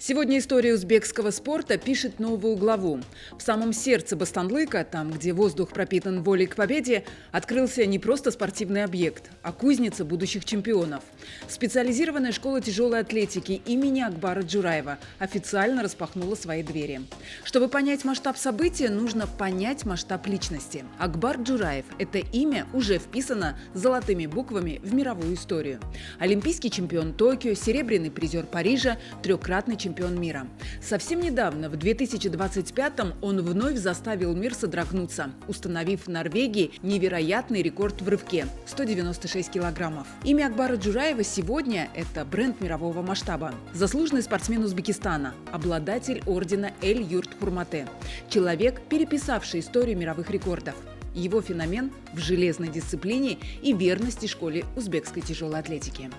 Сегодня история узбекского спорта пишет новую главу. В самом сердце Бастанлыка, там, где воздух пропитан волей к победе, открылся не просто спортивный объект, а кузница будущих чемпионов. Специализированная школа тяжелой атлетики имени Акбара Джураева официально распахнула свои двери. Чтобы понять масштаб события, нужно понять масштаб личности. Акбар Джураев – это имя уже вписано золотыми буквами в мировую историю. Олимпийский чемпион Токио, серебряный призер Парижа, трехкратный чемпион мира. Совсем недавно, в 2025-м, он вновь заставил мир содрогнуться, установив в Норвегии невероятный рекорд в рывке – 196 килограммов. Имя Акбара Джураева сегодня – это бренд мирового масштаба. Заслуженный спортсмен Узбекистана, обладатель ордена Эль-Юрт-Хурмате, человек, переписавший историю мировых рекордов. Его феномен в железной дисциплине и верности школе узбекской тяжелой атлетики.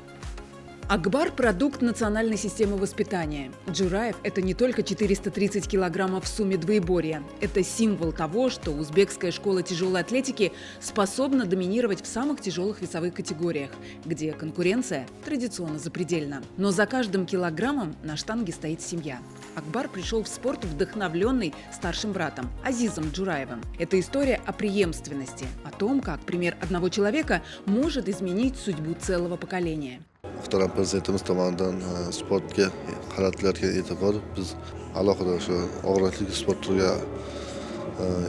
Акбар – продукт национальной системы воспитания. Джураев – это не только 430 килограммов в сумме двоеборья. Это символ того, что узбекская школа тяжелой атлетики способна доминировать в самых тяжелых весовых категориях, где конкуренция традиционно запредельна. Но за каждым килограммом на штанге стоит семья. Акбар пришел в спорт вдохновленный старшим братом Азизом Джураевым. Это история о преемственности, о том, как пример одного человека может изменить судьбу целого поколения. Muhtaram prezidentimiz tomonidan sportga qaratilayotgan e'tibor biz alohida shu og'ir atletika sport turiga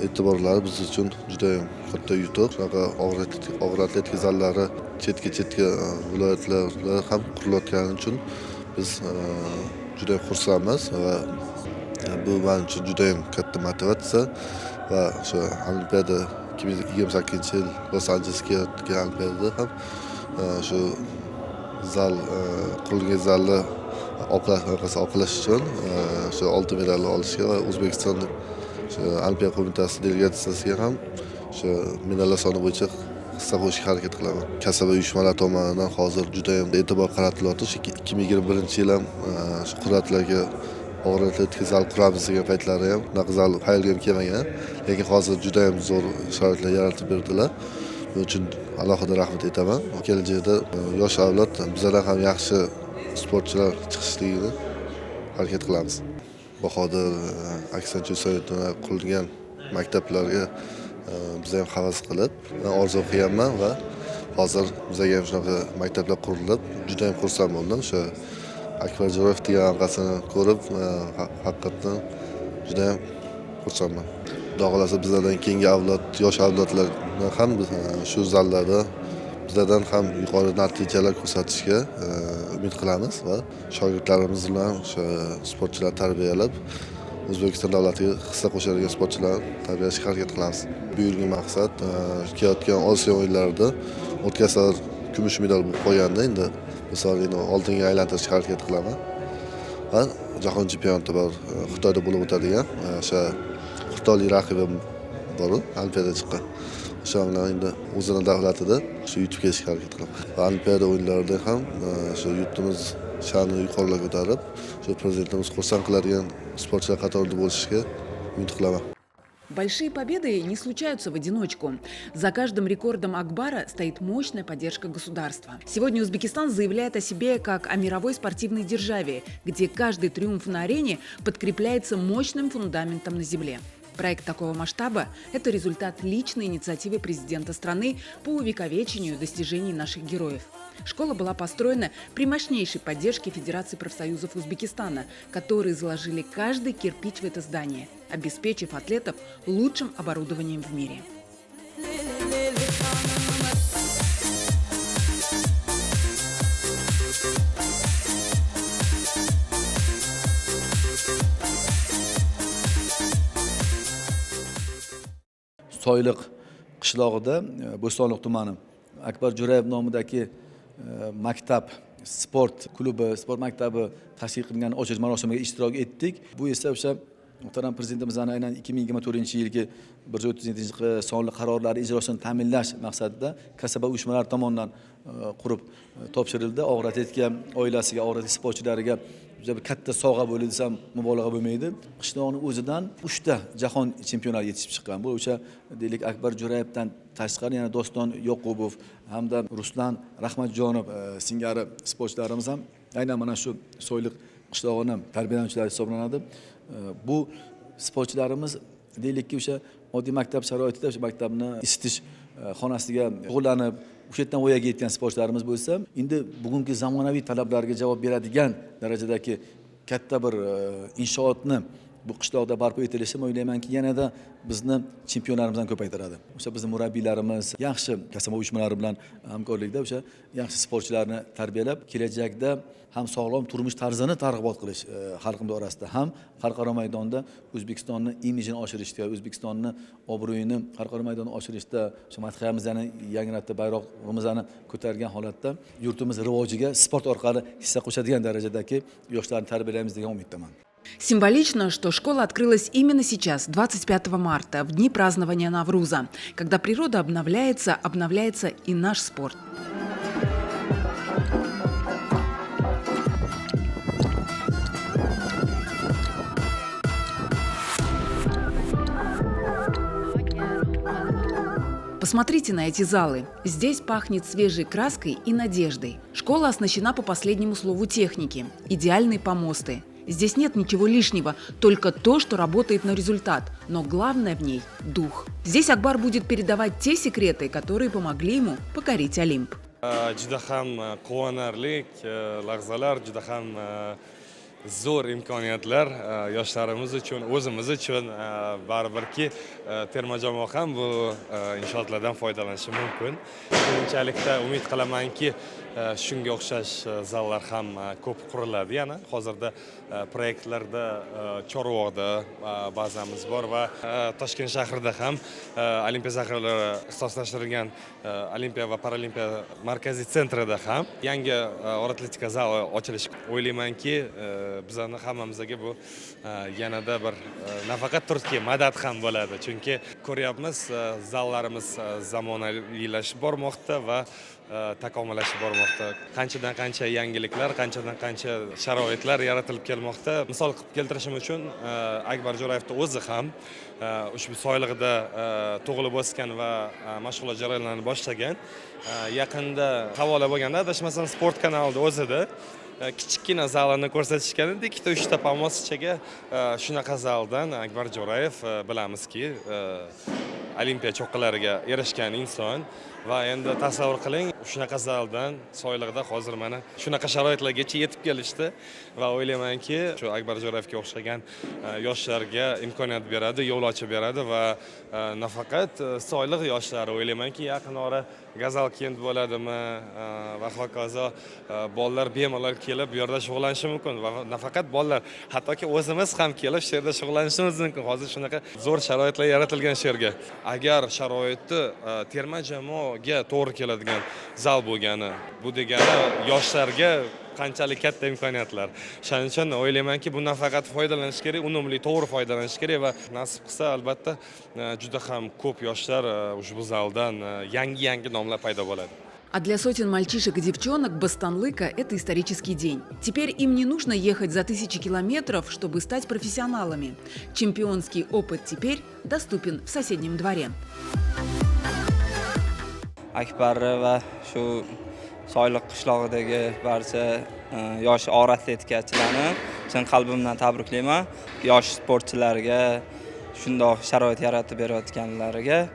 e'tiborlari biz uchun juda katta yutuq. Shunaqa og'ir atletika zallari chetga viloyatlarda ham qurilayotgani uchun biz juda xursandmiz va bu men uchun juda katta motivatsiya va shu Olimpiada 2028-yil Los-Anjelesga o'tgan Olimpiadada ham shu zal qurilgan zalni oqlash uchun shu oltin medalni olishga va O'zbekiston Olimpiya qo'mitasi delegatsiyasiga ham shu medallar soni bo'yicha hissa qo'shishga harakat qilaman. Kasaba uyushmalar tomonidan hozir juda ham e'tibor qaratilyapti. 2021-yil ham shu qur'atlarga og'ir atletika zal quramiz degan paytlari ham bunaqa zal xayolga ham kelmagan. Lekin hozir juda ham zo'r sharoitlar yaratib berdilar. Buning uchun alohida rahmat aytaman. Kelajakda yosh avlod bizlardan ham yaxshi sportchilar chiqishligini harakat qilamiz. Bahodir Aksincha sovetida qurilgan maktablarga biz ham havas qilib, men orzu qilganman va hozir bizga ham shunaqa maktablar qurilib, juda ham xursand bo'ldim. O'sha Akbar Jo'rayev degan anqasini ko'rib, haqiqatan juda ham xursandman. Xudo xolasa bizlardan keyingi avlod, yosh avlodlarni ham shu zallarda bizlardan ham yuqori natijalar ko'rsatishga umid qilamiz va shogirdlarimiz bilan o'sha sportchilar tarbiyalab, O'zbekiston davlatiga hissa qo'shadigan sportchilar tarbiyalashga harakat qilamiz. Bu yilgi maqsad kelayotgan Osiyo o'yinlarida o'tkazsalar kumush medal bo'lib qolganda endi misolga oltinga aylantirishga harakat qilaman. Va jahon chempionati bor, Xitoyda bo'lib o'tadigan o'sha xitoylik raqibim bor, Olimpiadaga chiqqan. O'sha bilan endi o'zini davlatida shu yutib kelishga harakat qilaman. Va Olimpiada o'yinlarida ham shu yurtimiz sha'nini yuqoriga ko'tarib, shu prezidentimiz xursand qiladigan sportchilar qatorida bo'lishga umid qilaman. Большие победы не случаются в одиночку. За каждым рекордом Акбара стоит мощная поддержка государства. Сегодня Узбекистан заявляет о себе как о мировой спортивной державе, где каждый триумф на арене подкрепляется мощным фундаментом на земле. Проект такого масштаба – это результат личной инициативы президента страны по увековечению достижений наших героев. Школа была построена при мощнейшей поддержке Федерации профсоюзов Узбекистана, которые заложили каждый кирпич в это здание, обеспечив атлетов лучшим оборудованием в мире. Soyliq qishlog'ida Bo'stonliq tumani Akbar Jo'rayev nomidagi maktab sport klubi, sport maktabi tashkil qilingan ochilish marosimiga ishtirok etdik. Bu esa o'sha muhtaram prezidentimizning aynan 2024-yilgi 137 sonli qarorlari ijrosini ta'minlash maqsadida kasaba uyushmalari tomonidan qurib topshirildi. Og'ir atletika oilasiga, og'ir atletika sportchilariga juda bir katta sovg'a bo'ldi desam mubolag'a bo'lmaydi. Qishloqning o'zidan 3 ta jahon chempionlari yetishib chiqqan. Bu o'sha deylik Akbar Jo'rayevdan tashqari yana Doston Yoqubov hamda Ruslan Rahmatjonov singari sportchilarimiz ham aynan mana shu Soyliq qishlog'ini tarbiyalanuvchilari hisoblanadi. Bu sportchilarimiz deylikki o'sha oddiy maktab sharoitida o'sha maktabni isitish xonasiga shug'ullanib, o'sha yerdan voyaga yetgan sportchilarimiz bo'lsa, endi bugungi zamonaviy talablarga javob beradigan darajadagi katta bir inshootni bu qishloqda barpo etilishi, men o'ylaymanki, yanada bizni chempionlarimizdan ko'paytiradi. O'sha bizning murabbiylarimiz yaxshi kasaba uyushmalari bilan hamkorlikda o'sha yaxshi sportchilarni tarbiyalab, kelajakda ham sog'lom turmush tarzini targ'ibot qilish xalqimiz orasida, ham xalqaro maydonda O'zbekistonni imijini oshirishda, O'zbekistonni obro'yini xalqaro maydonda oshirishda, o'sha madhiyamizni yangilatib, bayrog'imizni ko'targan holatda yurtimiz rivojiga sport orqali hissa qo'shadigan darajadagi yoshlarni tarbiyalaymiz degan umiddaman. Символично, что школа открылась именно сейчас, 25 марта, в дни празднования Навруза, когда природа обновляется и наш спорт. Посмотрите на эти залы. Здесь пахнет свежей краской и надеждой. Школа оснащена по последнему слову техники. Идеальные помосты. Здесь нет ничего лишнего, только то, что работает на результат. Но главное в ней – дух. Здесь Акбар будет передавать те секреты, которые помогли ему покорить Олимп. Juda ham quvonarli lahzalar, juda ham zo'r imkoniyatlar yoshlarimiz uchun, o'zimiz uchun. Baribirki terma jamoa ham bu inshootlardan foydalanishi mumkin. Keyinchalikda umid qilamanki, shunga o'xshash zallar ham ko'p quriladi. Yana hozirda proyektlarda Chorvoqda bazamiz bor va Toshkent shahrida ham Olimpiya zaxiralari ixtisoslashtirilgan Olimpiya va Paralimpiya markaziy sentrida ham yangi atletika zali ochilishi o'ylaymanki, bizlarni hammamizga bu yanada bir nafaqat Turkiya madad ham bo'ladi. Chunki ko'ryapmiz, zallarimiz zamonaviylashib bormoqda va takomillashib bormoqda. Qanchadan qancha yangiliklar, qanchadan qancha sharoitlar yaratilib kelmoqda. Misol qilib keltirishim uchun, Akbar Jo'rayevning o'zi ham ushbu soylig'ida tug'ilib o'sgan va mashg'ulot jarayonlarini boshlagan. Yaqinda havola bo'lganda, adashmasam, sport kanalida o'zida kichikgina zalini ko'rsatishgan edi. 2-3 ta pomoz ichiga shunaqa zaldan Akbar Jo'rayev bilamizki, Olimpiya cho'qqilariga erishgan inson va endi tasavvur qiling, shunaqa zaldan soylig'ida hozir mana shunaqa sharoitlargacha yetib kelishdi va o'ylaymanki, shu Akbar Jo'rayevga o'xshagan yoshlarga imkoniyat beradi, yo'l ochib beradi va nafaqat soylig' yoshlari, o'ylaymanki, yaqin ora Gazal kent bo'ladimi va hokazo bolalar bemalol kelib bu yerda shug'ullanishi mumkin va nafaqat bolalar, hattoki o'zimiz ham kelib shu yerda shug'ullanishimiz mumkin. Hozir shunaqa zo'r sharoitlar yaratilgan shu yerga. Agar sharoitni terma jamoaga to'g'ri keladigan zal bo'lgani, bu degani yoshlarga qanchalik katta imkoniyatlar. Shuning uchun o'ylaymanki, bu nafaqat foydalanish kerak, unumli, to'g'ri foydalanish kerak va nasib qilsa, albatta, juda ham ko'p yoshlar ushbu zaldan yangi nomlar paydo bo'ladi. А для сотен мальчишек и девчонок Бастанлыка – это исторический день. Теперь им не нужно ехать за тысячи километров, чтобы стать профессионалами. Чемпионский опыт теперь доступен в соседнем дворе. Akbar va shu Soyliq qishlog'idagi barcha yosh og'ir atletikachilarni chin qalbimdan tabriklayman. Yosh sportchilarga shundoq sharoit yaratib berayotganlariga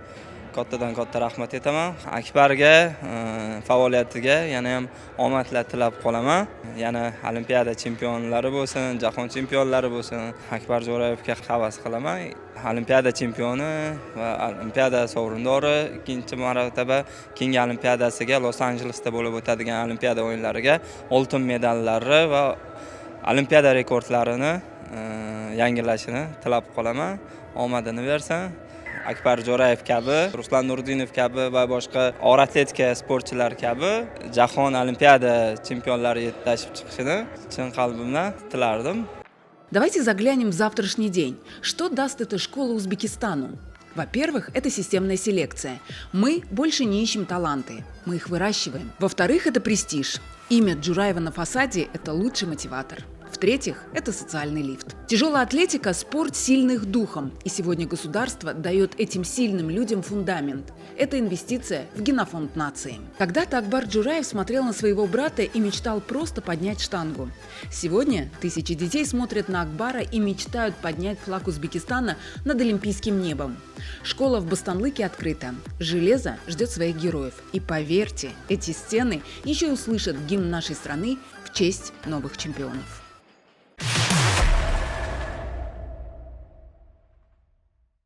kattadan katta rahmat aytaman. Akbarga faoliyatiga yana ham omadlar tilab qolaman. Yana Olimpiada chempionlari bo'lsin, jahon chempionlari bo'lsin. Akbar Jo'rayevga havas qilaman. Olimpiada chempioni va Olimpiada sovrindori, ikkinchi marotaba keyingi Olimpiadasiga Los Anjelesda bo'lib o'tadigan Olimpiada o'yinlariga oltin medallari va Olimpiada rekordlarini yangilashini tilab qolaman. Omadini bersin. Akbar Jo'rayev kabi, Ruslan Nurdinov kabi va boshqa og'ir atletika sportchilari kabi jahon Olimpiada chempionlari yetlashib chiqishini chin qalbimdan tilardim. Давайте заглянем в завтрашний день. Что даст эта школа Узбекистану? Во-первых, это системная селекция. Мы больше не ищем таланты, мы их выращиваем. Во-вторых, это престиж. Имя Джураева на фасаде – это лучший мотиватор. В-третьих, это социальный лифт. Тяжелая атлетика – спорт сильных духом. И сегодня государство дает этим сильным людям фундамент. Это инвестиция в генофонд нации. Когда-то Акбар Джураев смотрел на своего брата и мечтал просто поднять штангу. Сегодня тысячи детей смотрят на Акбара и мечтают поднять флаг Узбекистана над олимпийским небом. Школа в Бостанлыке открыта. Железо ждет своих героев. И поверьте, эти стены еще и услышат гимн нашей страны в честь новых чемпионов.